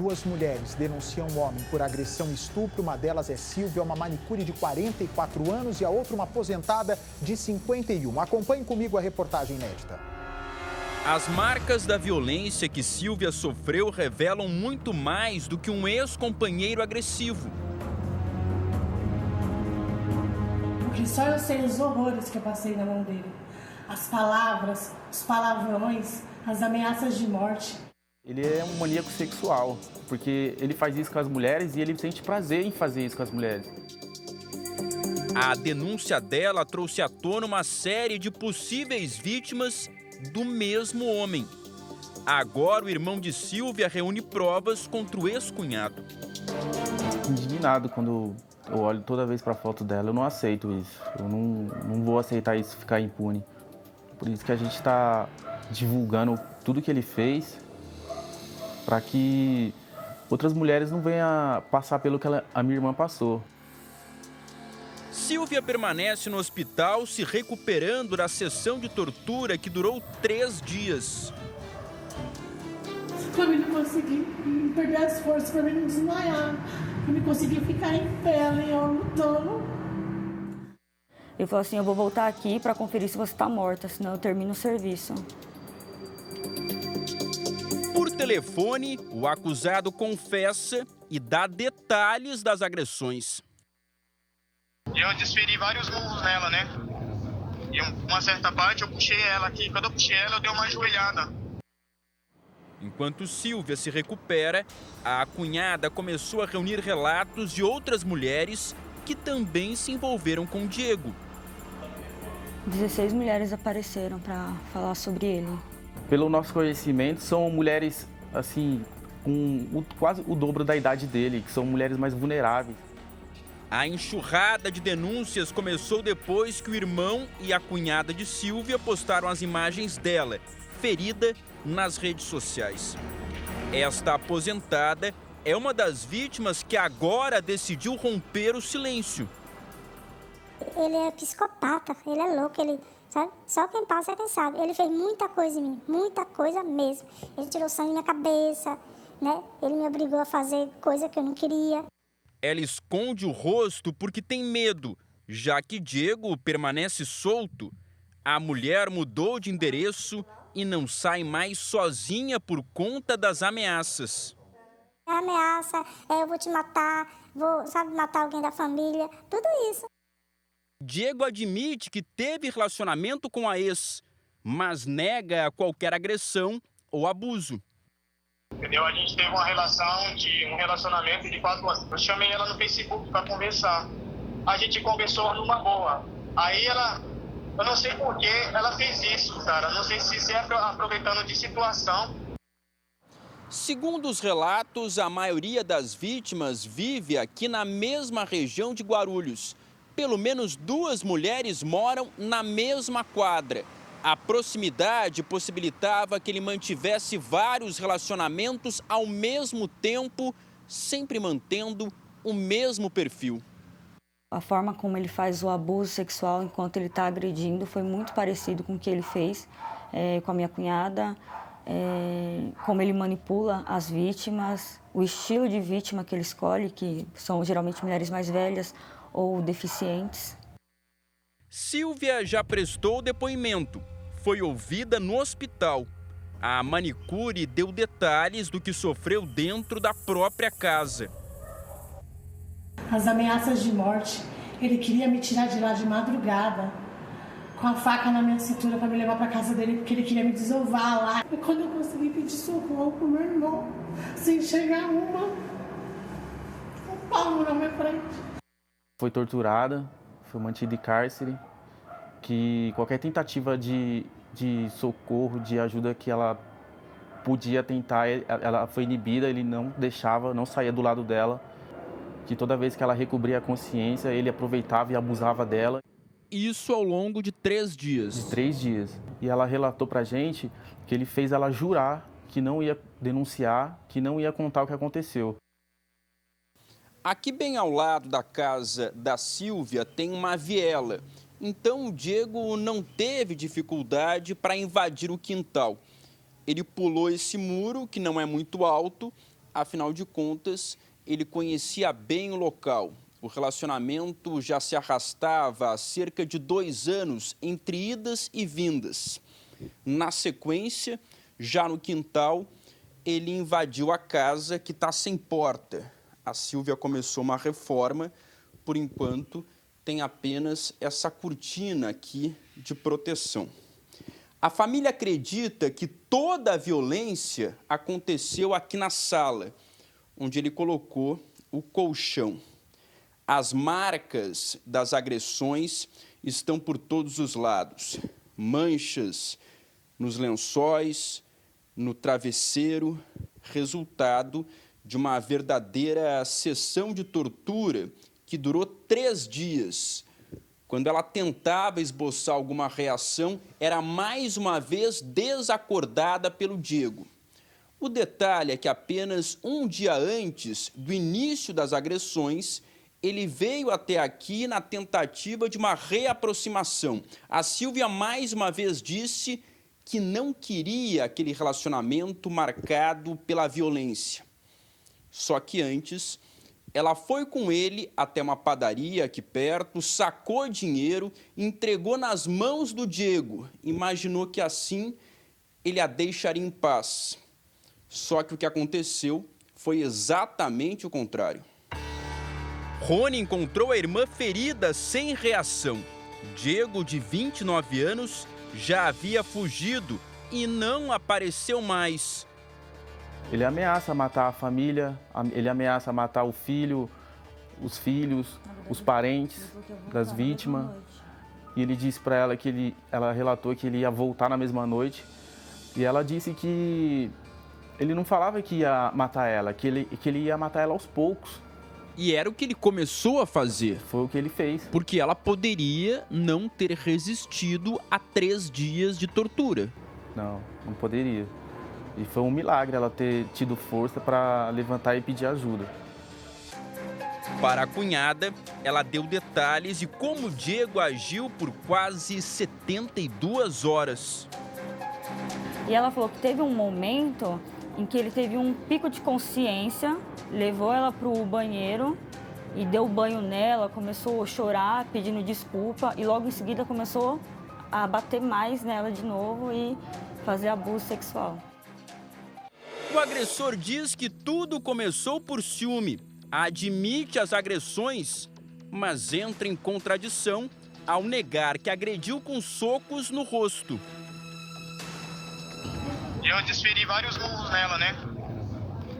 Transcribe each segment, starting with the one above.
Duas mulheres denunciam um homem por agressão e estupro. Uma delas é Silvia, uma manicure de 44 anos, e a outra uma aposentada de 51. Acompanhe comigo a reportagem inédita. As marcas da violência que Silvia sofreu revelam muito mais do que um ex-companheiro agressivo. Porque só eu sei os horrores que eu passei na mão dele. As palavras, os palavrões, as ameaças de morte. Ele é um maníaco sexual, porque ele faz isso com as mulheres e ele sente prazer em fazer isso com as mulheres. A denúncia dela trouxe à tona uma série de possíveis vítimas do mesmo homem. Agora o irmão de Silvia reúne provas contra o ex-cunhado. Indignado quando eu olho toda vez para a foto dela, eu não aceito isso. Eu não vou aceitar isso ficar impune. Por isso que a gente está divulgando tudo que ele fez, para que outras mulheres não venham passar pelo que a minha irmã passou. Silvia permanece no hospital se recuperando da sessão de tortura que durou 3 dias. Para mim não conseguir perder as forças, para mim não desmaiar, para mim conseguir ficar em pé, eu lutando. Ele falou assim, eu vou voltar aqui para conferir se você está morta, senão eu termino o serviço. Por telefone, o acusado confessa e dá detalhes das agressões. Eu desferi vários murros nela, né? E uma certa parte eu puxei ela aqui. Quando eu puxei ela, eu dei uma ajoelhada. Enquanto Silvia se recupera, a cunhada começou a reunir relatos de outras mulheres que também se envolveram com Diego. 16 mulheres apareceram para falar sobre ele. Pelo nosso conhecimento, são mulheres assim, com quase o dobro da idade dele, que são mulheres mais vulneráveis. A enxurrada de denúncias começou depois que o irmão e a cunhada de Silvia postaram as imagens dela, ferida, nas redes sociais. Esta aposentada é uma das vítimas que agora decidiu romper o silêncio. Ele é psicopata, ele é louco, ele, sabe? Só quem passa é quem sabe. Ele fez muita coisa em mim, muita coisa mesmo. Ele tirou sangue na minha cabeça, né? Ele me obrigou a fazer coisa que eu não queria. Ela esconde o rosto porque tem medo, já que Diego permanece solto. A mulher mudou de endereço e não sai mais sozinha por conta das ameaças. A ameaça, eu vou te matar, vou, sabe, matar alguém da família, tudo isso. Diego admite que teve relacionamento com a ex, mas nega qualquer agressão ou abuso. Entendeu? A gente teve um relacionamento de 4 anos. Eu chamei ela no Facebook para conversar. A gente conversou numa boa. Aí eu não sei por que ela fez isso, cara. Eu não sei se é aproveitando de situação. Segundo os relatos, a maioria das vítimas vive aqui na mesma região de Guarulhos. Pelo menos 2 mulheres moram na mesma quadra. A proximidade possibilitava que ele mantivesse vários relacionamentos ao mesmo tempo, sempre mantendo o mesmo perfil. A forma como ele faz o abuso sexual enquanto ele está agredindo foi muito parecido com o que ele fez com a minha cunhada, como ele manipula as vítimas, o estilo de vítima que ele escolhe, que são geralmente mulheres mais velhas ou deficientes. Silvia já prestou depoimento. Foi ouvida no hospital. A manicure deu detalhes do que sofreu dentro da própria casa. As ameaças de morte, ele queria me tirar de lá de madrugada, com a faca na minha cintura para me levar para casa dele, porque ele queria me desovar lá. E quando eu consegui pedir socorro pro meu irmão, sem chegar um palmo na minha frente. Foi torturada, foi mantida em cárcere, que qualquer tentativa de socorro, de ajuda que ela podia tentar, ela foi inibida, ele não deixava, não saía do lado dela, que toda vez que ela recobria a consciência, ele aproveitava e abusava dela. Isso ao longo de 3 dias. De 3 dias. E ela relatou pra gente que ele fez ela jurar que não ia denunciar, que não ia contar o que aconteceu. Aqui bem ao lado da casa da Silvia tem uma viela. Então o Diego não teve dificuldade para invadir o quintal. Ele pulou esse muro, que não é muito alto, Afinal de contas, ele conhecia bem o local. O relacionamento já se arrastava há cerca de 2 anos, entre idas e vindas. Na sequência, já no quintal, ele invadiu a casa que está sem porta. A Sílvia começou uma reforma, por enquanto tem apenas essa cortina aqui de proteção. A família acredita que toda a violência aconteceu aqui na sala, onde ele colocou o colchão. As marcas das agressões estão por todos os lados. Manchas nos lençóis, no travesseiro, resultado de uma verdadeira sessão de tortura que durou 3 dias. Quando ela tentava esboçar alguma reação, era mais uma vez desacordada pelo Diego. O detalhe é que apenas um dia antes do início das agressões, ele veio até aqui na tentativa de uma reaproximação. A Sílvia mais uma vez disse que não queria aquele relacionamento marcado pela violência. Só que antes, ela foi com ele até uma padaria aqui perto, sacou dinheiro, entregou nas mãos do Diego. Imaginou que assim ele a deixaria em paz. Só que o que aconteceu foi exatamente o contrário. Rony encontrou a irmã ferida sem reação. Diego, de 29 anos, já havia fugido e não apareceu mais. Ele ameaça matar a família, ele ameaça matar o filho, os filhos, os parentes das vítimas. E ele disse para ela que ela relatou que ele ia voltar na mesma noite. E ela disse que ele não falava que ia matar ela, que ele ia matar ela aos poucos. E era o que ele começou a fazer. Foi o que ele fez. Porque ela poderia não ter resistido a 3 dias de tortura. Não poderia. E foi um milagre ela ter tido força para levantar e pedir ajuda. Para a cunhada, ela deu detalhes de como Diego agiu por quase 72 horas. E ela falou que teve um momento em que ele teve um pico de consciência, levou ela para o banheiro e deu banho nela, começou a chorar, pedindo desculpa e logo em seguida começou a bater mais nela de novo e fazer abuso sexual. O agressor diz que tudo começou por ciúme, admite as agressões, mas entra em contradição ao negar que agrediu com socos no rosto. Eu desferi vários murros nela, né?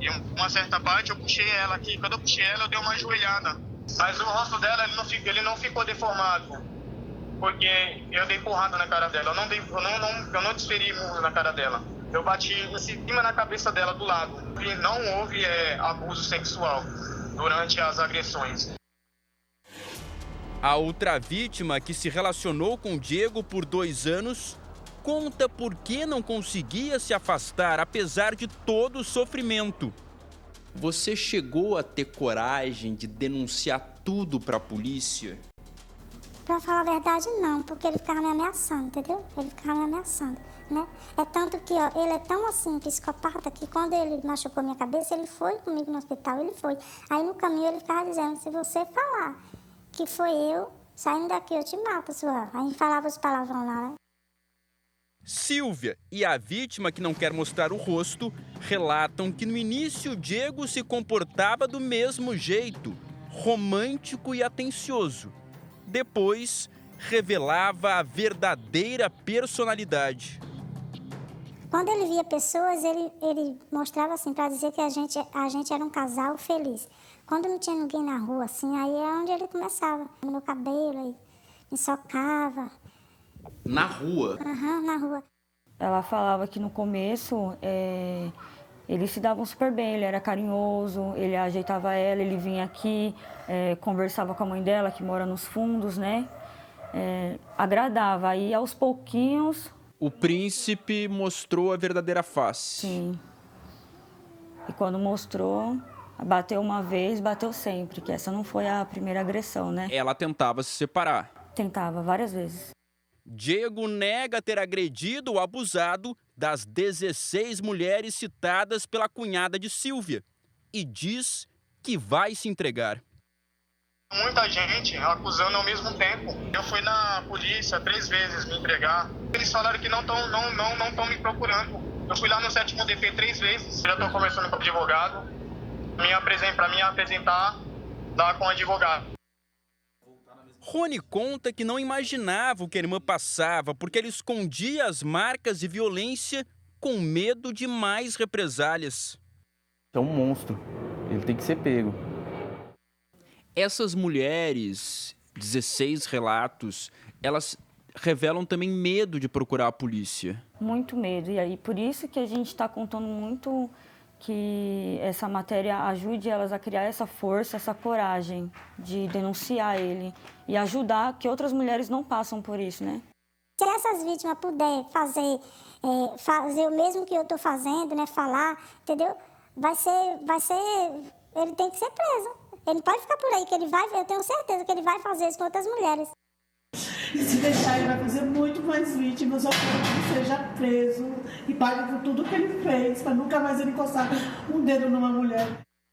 E uma certa parte eu puxei ela aqui. Quando eu puxei ela, eu dei uma ajoelhada. Mas o rosto dela, ele não ficou deformado. Porque eu dei porrada na cara dela. Eu não desferi murro na cara dela. Eu bati em cima na cabeça dela do lado. E não houve abuso sexual durante as agressões. A outra vítima, que se relacionou com o Diego por 2 anos, conta por que não conseguia se afastar, apesar de todo o sofrimento. Você chegou a ter coragem de denunciar tudo para a polícia? Pra falar a verdade, não, porque ele ficava me ameaçando, entendeu? Ele ficava me ameaçando, né? É tanto que, ó, ele é tão assim, psicopata, que quando ele machucou minha cabeça, ele foi comigo no hospital, ele foi. Aí no caminho ele ficava dizendo, se você falar que foi eu, saindo daqui eu te mato, sua. Aí falava os palavrão lá, né? Sílvia e a vítima, que não quer mostrar o rosto, relatam que no início Diego se comportava do mesmo jeito, romântico e atencioso. Depois, revelava a verdadeira personalidade. Quando ele via pessoas, ele mostrava assim, para dizer que a gente era um casal feliz. Quando não tinha ninguém na rua, assim, aí é onde ele começava. No meu cabelo, aí me socava. Na rua? Aham, na rua. Ela falava que no começo eles se davam super bem, ele era carinhoso, ele ajeitava ela, ele vinha aqui, conversava com a mãe dela, que mora nos fundos, né? Agradava. Aí, aos pouquinhos... O príncipe mostrou a verdadeira face. Sim. E quando mostrou, bateu uma vez, bateu sempre, que essa não foi a primeira agressão, né? Ela tentava se separar. Tentava várias vezes. Diego nega ter agredido ou abusado das 16 mulheres citadas pela cunhada de Sílvia. e diz que vai se entregar. Muita gente acusando ao mesmo tempo. Eu fui na polícia 3 vezes me entregar. Eles falaram que não estão me procurando. Eu fui lá no 7º DP 3 vezes. Já estou conversando com o advogado para me apresentar lá com o advogado. Rony conta que não imaginava o que a irmã passava porque ele escondia as marcas de violência com medo de mais represálias. É um monstro, ele tem que ser pego. Essas mulheres, 16 relatos, elas revelam também medo de procurar a polícia. Muito medo, e aí por isso que a gente está contando muito que essa matéria ajude elas a criar essa força, essa coragem de denunciar ele e ajudar que outras mulheres não passam por isso, né? Se essas vítimas puderem fazer o mesmo que eu estou fazendo, né, falar, entendeu? Vai ser, ele tem que ser preso. Ele não pode ficar por aí, que ele vai, eu tenho certeza que ele vai fazer isso com outras mulheres. E se deixar, ele vai fazer muito mais vítimas, eu quero que ele seja preso e pague por tudo que ele fez, para nunca mais ele encostar um dedo numa mulher.